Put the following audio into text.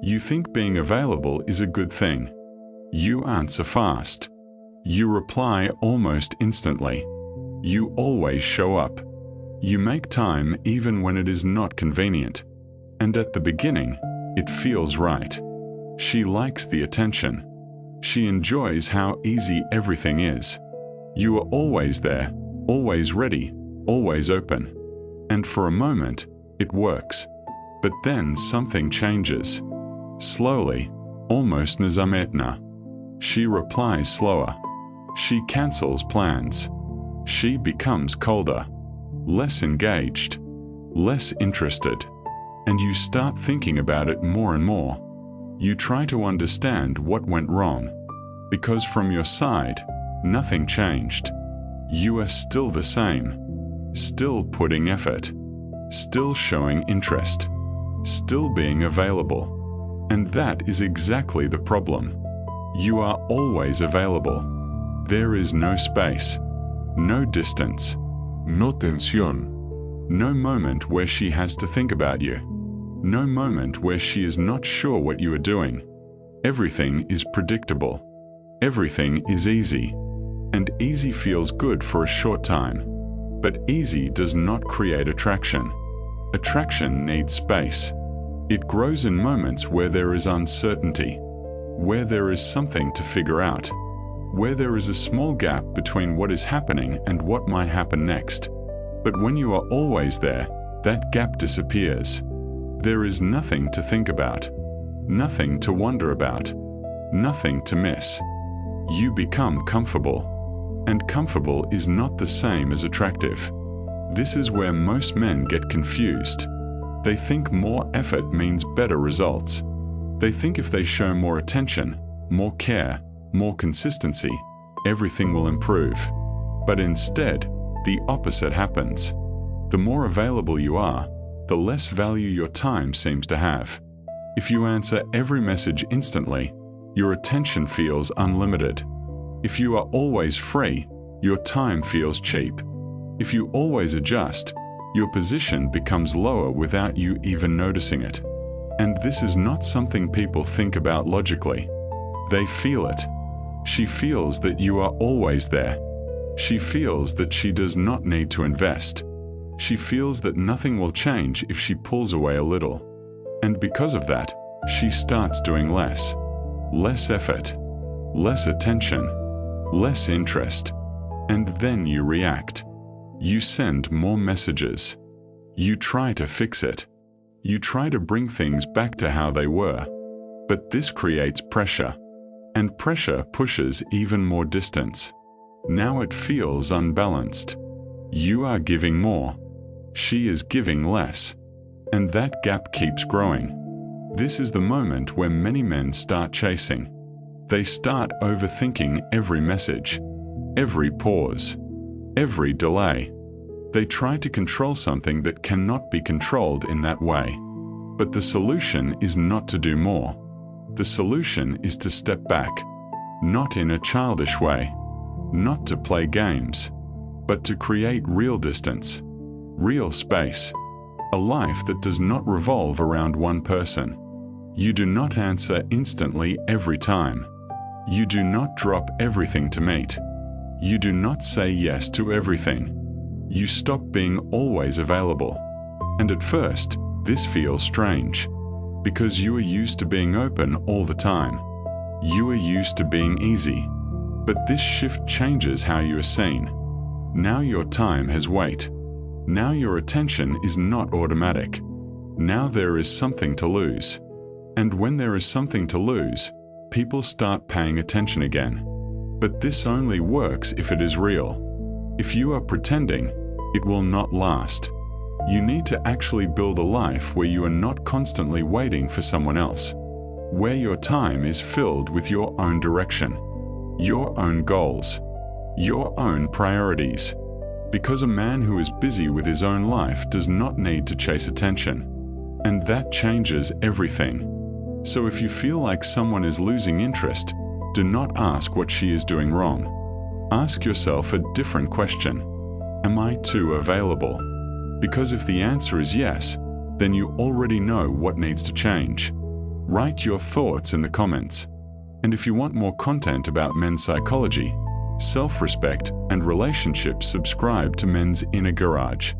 You think being available is a good thing. You answer fast. You reply almost instantly. You always show up. You make time even when it is not convenient. And at the beginning, it feels right. She likes the attention. She enjoys how easy everything is. You are always there, always ready, always open. And for a moment, it works. But then something changes. Slowly, almost nezametna. She replies slower. She cancels plans. She becomes colder, less engaged, less interested. And you start thinking about it more and more. You try to understand what went wrong. Because from your side, nothing changed. You are still the same. Still putting effort. Still showing interest. Still being available. And that is exactly the problem. You are always available. There is no space. No distance. No tensión. No moment where she has to think about you. No moment where she is not sure what you are doing. Everything is predictable. Everything is easy. And easy feels good for a short time. But easy does not create attraction. Attraction needs space. It grows in moments where there is uncertainty, where there is something to figure out, where there is a small gap between what is happening and what might happen next. But when you are always there, that gap disappears. There is nothing to think about, nothing to wonder about, nothing to miss. You become comfortable. And comfortable is not the same as attractive. This is where most men get confused. They think more effort means better results. They think if they show more attention, more care, more consistency, everything will improve. But instead, the opposite happens. The more available you are, the less value your time seems to have. If you answer every message instantly, your attention feels unlimited. If you are always free, your time feels cheap. If you always adjust, your position becomes lower without you even noticing it. And this is not something people think about logically. They feel it. She feels that you are always there. She feels that she does not need to invest. She feels that nothing will change if she pulls away a little. And because of that, she starts doing less. Less effort, less attention, less interest. And then you react. You send more messages. You try to fix it. You try to bring things back to how they were. But this creates pressure. And pressure pushes even more distance. Now it feels unbalanced. You are giving more. She is giving less. And that gap keeps growing. This is the moment where many men start chasing. They start overthinking every message, every pause, every delay. They try to control something that cannot be controlled in that way. But the solution is not to do more. The solution is to step back, not in a childish way, not to play games, but to create real distance, real space, a life that does not revolve around one person. You do not answer instantly every time. You do not drop everything to meet. You do not say yes to everything. You stop being always available. And at first, this feels strange, because you are used to being open all the time. You are used to being easy. But this shift changes how you are seen. Now your time has weight. Now your attention is not automatic. Now there is something to lose. And when there is something to lose, people start paying attention again. But this only works if it is real. If you are pretending, it will not last. You need to actually build a life where you are not constantly waiting for someone else, where your time is filled with your own direction, your own goals, your own priorities. Because a man who is busy with his own life does not need to chase attention. And that changes everything. So if you feel like someone is losing interest, do not ask what she is doing wrong. Ask yourself a different question. Am I too available? Because if the answer is yes, then you already know what needs to change. Write your thoughts in the comments. And if you want more content about men's psychology, self-respect, and relationships, subscribe to Men's Inner Garage.